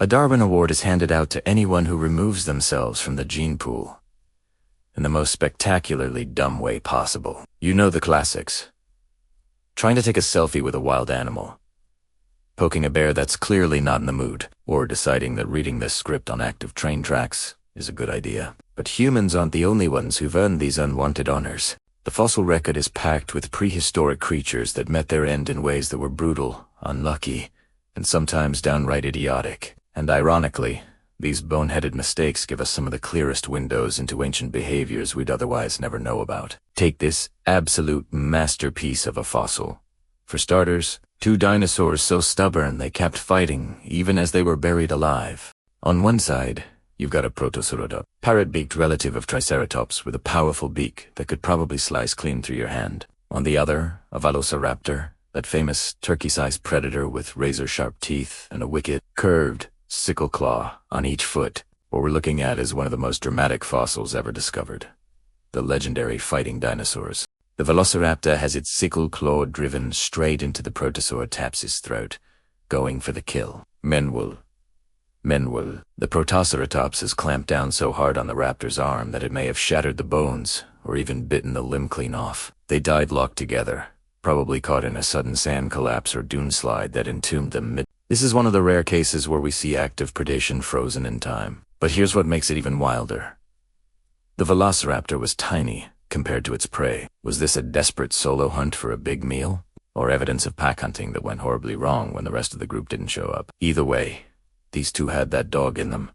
A Darwin Award is handed out to anyone who removes themselves from the gene pool in the most spectacularly dumb way possible. You know the classics. Trying to take a selfie with a wild animal, poking a bear that's clearly not in the mood, or deciding that reading this script on active train tracks is a good idea. But humans aren't the only ones who've earned these unwanted honors. The fossil record is packed with prehistoric creatures that met their end in ways that were brutal, unlucky, and sometimes downright idiotic. And ironically, these boneheaded mistakes give us some of the clearest windows into ancient behaviors we'd otherwise never know about. Take this absolute masterpiece of a fossil. For starters, two dinosaurs so stubborn they kept fighting even as they were buried alive. On one side, you've got a protosauropods, parrot-beaked relative of Triceratops with a powerful beak that could probably slice clean through your hand. On the other, a velociraptor, that famous turkey-sized predator with razor-sharp teeth and a wicked, curved, sickle claw on each foot. What we're looking at is one of the most dramatic fossils ever discovered. The legendary fighting dinosaurs. The velociraptor has its sickle claw driven straight into the protosaurus' throat, going for the kill. Menwul. The protoceratops has clamped down so hard on the raptor's arm that it may have shattered the bones, or even bitten the limb clean off. They died locked together, probably caught in a sudden sand collapse or dune slide that entombed them. This is one of the rare cases where we see active predation frozen in time. But here's what makes it even wilder. The velociraptor was tiny compared to its prey. Was this a desperate solo hunt for a big meal? Or evidence of pack hunting that went horribly wrong when the rest of the group didn't show up? Either way, these two had that dog in them,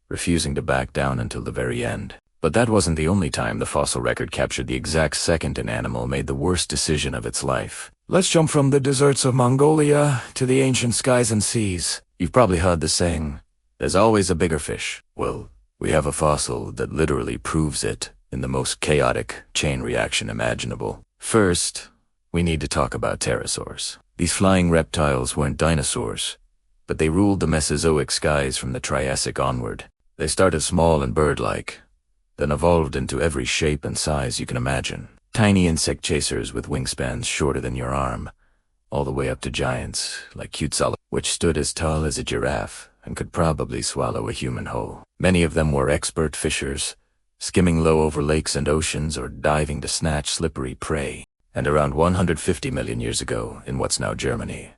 refusing to back down until the very end. But that wasn't the only time the fossil record captured the exact second an animal made the worst decision of its life. Let's jump from the deserts of Mongolia to the ancient skies and seas. You've probably heard the saying, there's always a bigger fish. Well, we have a fossil that literally proves it in the most chaotic chain reaction imaginable. First, we need to talk about pterosaurs. These flying reptiles weren't dinosaurs, but they ruled the Mesozoic skies from the Triassic onward. They started small and bird-like, then evolved into every shape and size you can imagine. Tiny insect chasers with wingspans shorter than your arm, all the way up to giants like Quetzalcoatl, which stood as tall as a giraffe and could probably swallow a human whole. Many of them were expert fishers, skimming low over lakes and oceans or diving to snatch slippery prey. And around 150 million years ago, in what's now Germany,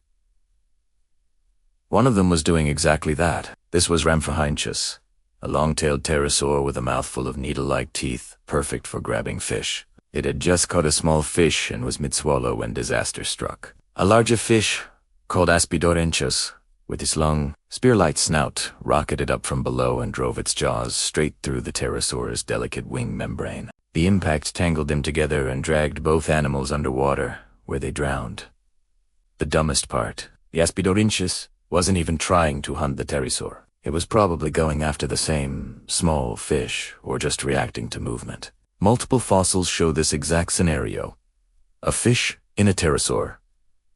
one of them was doing exactly that. This was Ramphaheinchus, a long-tailed pterosaur with a mouthful of needle-like teeth, perfect for grabbing fish. It had just caught a small fish and was mid-swallow when disaster struck. A larger fish, called Aspidorenchus, with its long, spear-like snout, rocketed up from below and drove its jaws straight through the pterosaur's delicate wing membrane. The impact tangled them together and dragged both animals underwater, where they drowned. The dumbest part, the Aspidorenchus wasn't even trying to hunt the pterosaur. It was probably going after the same small fish or just reacting to movement. Multiple fossils show this exact scenario. A fish in a pterosaur,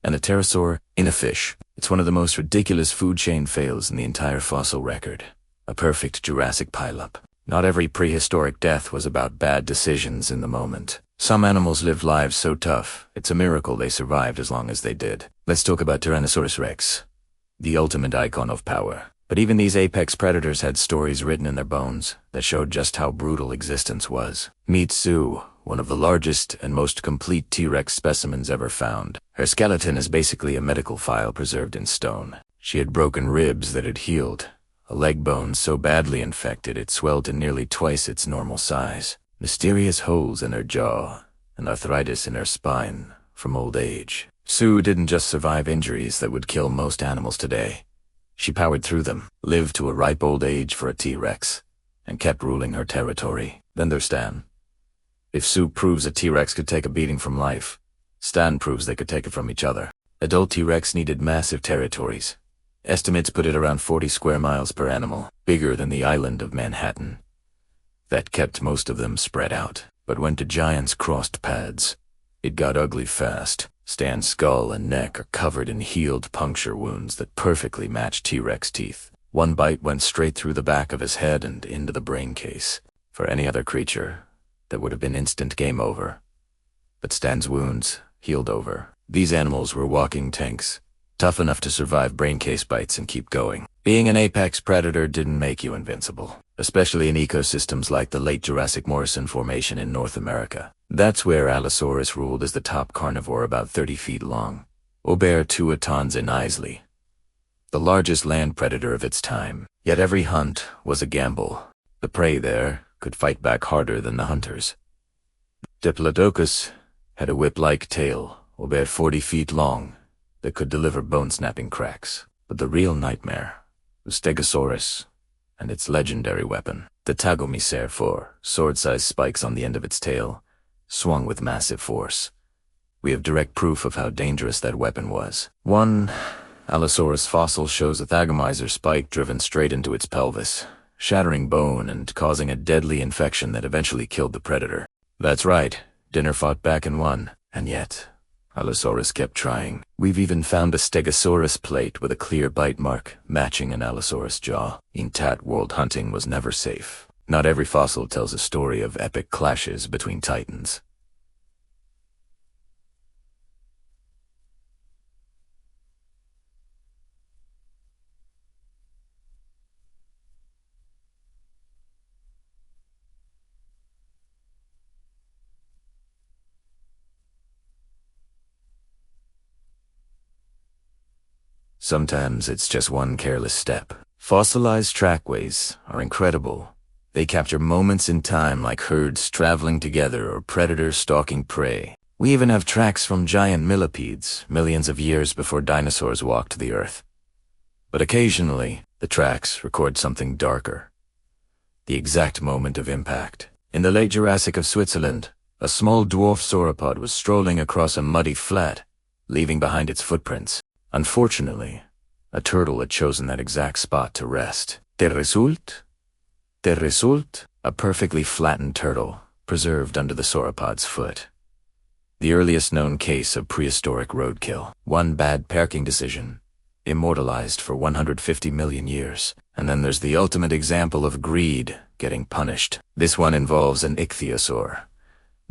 and a pterosaur in a fish. It's one of the most ridiculous food chain fails in the entire fossil record. A perfect Jurassic pileup. Not every prehistoric death was about bad decisions in the moment. Some animals lived lives so tough, it's a miracle they survived as long as they did. Let's talk about Tyrannosaurus rex, the ultimate icon of power. But even these apex predators had stories written in their bones that showed just how brutal existence was. Meet Sue, one of the largest and most complete T-Rex specimens ever found. Her skeleton is basically a medical file preserved in stone. She had broken ribs that had healed, a leg bone so badly infected it swelled to nearly twice its normal size, mysterious holes in her jaw, and arthritis in her spine from old age. Sue didn't just survive injuries that would kill most animals today. She powered through them, lived to a ripe old age for a T-Rex, and kept ruling her territory. Then there's Stan. If Sue proves a T-Rex could take a beating from life, Stan proves they could take it from each other. Adult T-Rex needed massive territories. Estimates put it around 40 square miles per animal, bigger than the island of Manhattan. That kept most of them spread out. But when two giants crossed paths, it got ugly fast. Stan's skull and neck are covered in healed puncture wounds that perfectly match T-Rex teeth. One bite went straight through the back of his head and into the brain case. For any other creature, that would have been instant game over. But Stan's wounds healed over. These animals were walking tanks, tough enough to survive brain case bites and keep going. Being an apex predator didn't make you invincible, especially in ecosystems like the late Jurassic Morrison Formation in North America. That's where Allosaurus ruled as the top carnivore, about 30 feet long. Ober tuatons in Isley, the largest land predator of its time. Yet every hunt was a gamble. The prey there could fight back harder than the hunters. Diplodocus had a whip-like tail, about 40 feet long, that could deliver bone-snapping cracks. But the real nightmare was Stegosaurus and its legendary weapon, the Tagomisaur 4, sword-sized spikes on the end of its tail, swung with massive force. We have direct proof of how dangerous that weapon was. One Allosaurus fossil shows a Thagomisaur spike driven straight into its pelvis, shattering bone and causing a deadly infection that eventually killed the predator. That's right, dinner fought back and won, and yet Allosaurus kept trying. We've even found a Stegosaurus plate with a clear bite mark matching an Allosaurus jaw. In that world, hunting was never safe. Not every fossil tells a story of epic clashes between titans. Sometimes it's just one careless step. Fossilized trackways are incredible. They capture moments in time like herds traveling together or predators stalking prey. We even have tracks from giant millipedes, millions of years before dinosaurs walked the earth. But occasionally, the tracks record something darker. The exact moment of impact. In the late Jurassic of Switzerland, a small dwarf sauropod was strolling across a muddy flat, leaving behind its footprints. Unfortunately, a turtle had chosen that exact spot to rest. Der Result? A perfectly flattened turtle, preserved under the sauropod's foot. The earliest known case of prehistoric roadkill. One bad parking decision, immortalized for 150 million years. And then there's the ultimate example of greed getting punished. This one involves an ichthyosaur,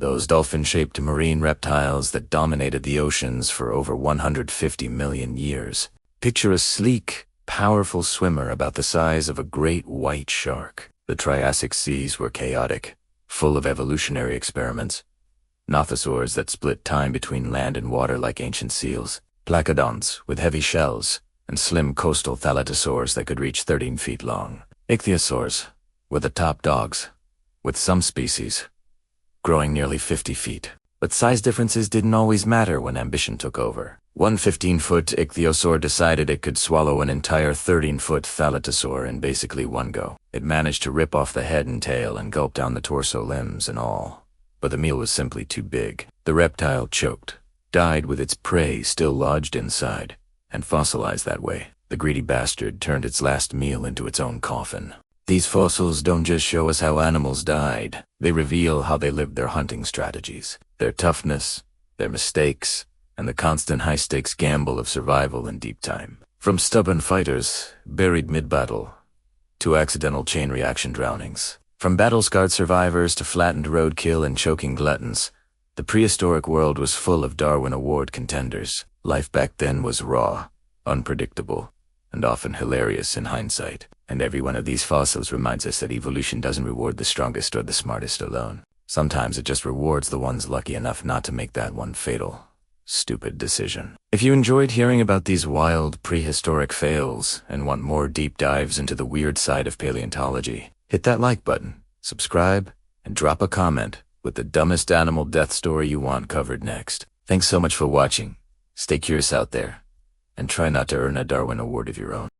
those dolphin-shaped marine reptiles that dominated the oceans for over 150 million years. Picture a sleek, powerful swimmer about the size of a great white shark. The Triassic seas were chaotic, full of evolutionary experiments. Nothosaurs that split time between land and water like ancient seals. Placodonts with heavy shells, and slim coastal thalatosaurs that could reach 13 feet long. Ichthyosaurs were the top dogs, with some species growing nearly 50 feet. But size differences didn't always matter when ambition took over. One 15-foot ichthyosaur decided it could swallow an entire 13-foot thalatosaur in basically one go. It managed to rip off the head and tail and gulp down the torso, limbs, and all. But the meal was simply too big. The reptile choked, died with its prey still lodged inside, and fossilized that way. The greedy bastard turned its last meal into its own coffin. These fossils don't just show us how animals died. They reveal how they lived their hunting strategies, their toughness, their mistakes, and the constant high-stakes gamble of survival in deep time. From stubborn fighters, buried mid-battle, to accidental chain reaction drownings. From battle-scarred survivors to flattened roadkill and choking gluttons, the prehistoric world was full of Darwin Award contenders. Life back then was raw, unpredictable, and often hilarious in hindsight. And every one of these fossils reminds us that evolution doesn't reward the strongest or the smartest alone. Sometimes it just rewards the ones lucky enough not to make that one fatal, stupid decision. If you enjoyed hearing about these wild prehistoric fails and want more deep dives into the weird side of paleontology, hit that like button, subscribe, and drop a comment with the dumbest animal death story you want covered next. Thanks so much for watching. Stay curious out there, and try not to earn a Darwin Award of your own.